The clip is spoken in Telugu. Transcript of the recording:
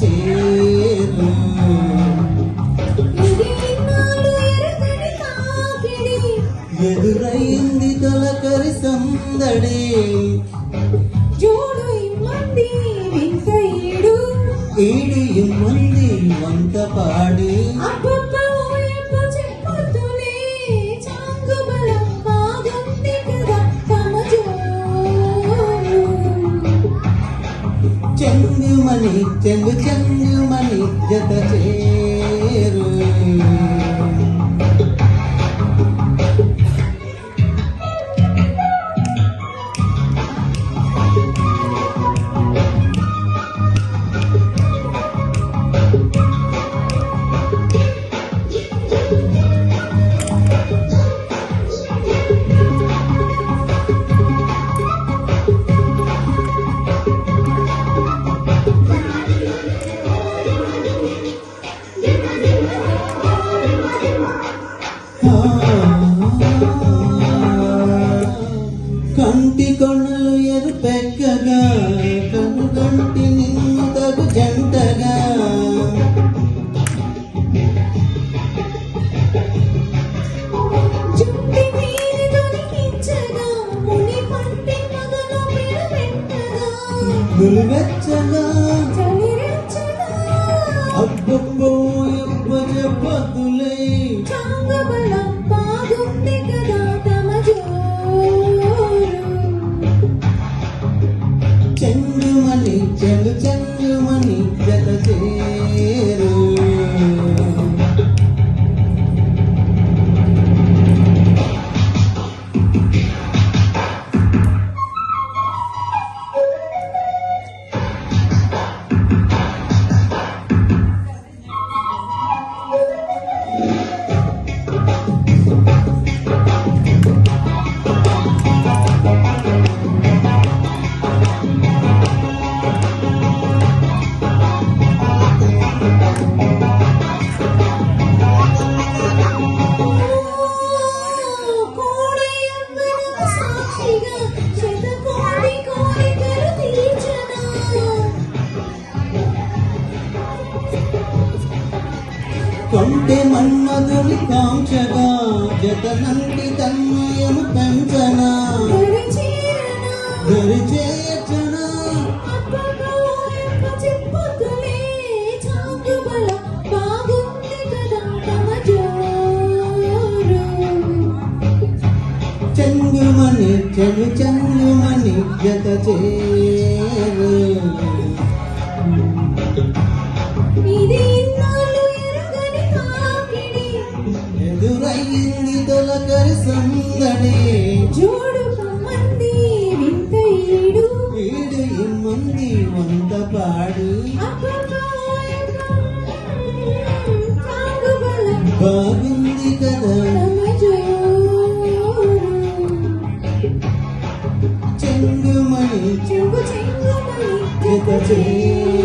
చేరు ఎదురైంది తొలకరి సందడి జోడు ఇమ్మంది వింత ఈడు ఈడు ఇమ్మంది వంత పాడు చెంగుమని చెంగుమని జత చేరు కంటి కొనలు ఎరుపెక్కగా కనుగంటి నిన్ను తగు జంటగా గురువెచ్చగా అబ్బబ్బో ఎవ్వ చెప్పదులే చెంగుమని చెంగుమని జత చేరు కొంటే మన్మధుని కాంక్షగా జతనంటి తన్మయము పెంచనా దరిచేయచనా చెంగుమని చెంగుమని జత చేరు ఎదురయ్యింది తొలకరి సందడి జోడు మంది వింత ఈడు ఈడు ఇమ్మంది వంత పాడు బాగుంది కదా చెంగుమని చెంగుమని జత చేరు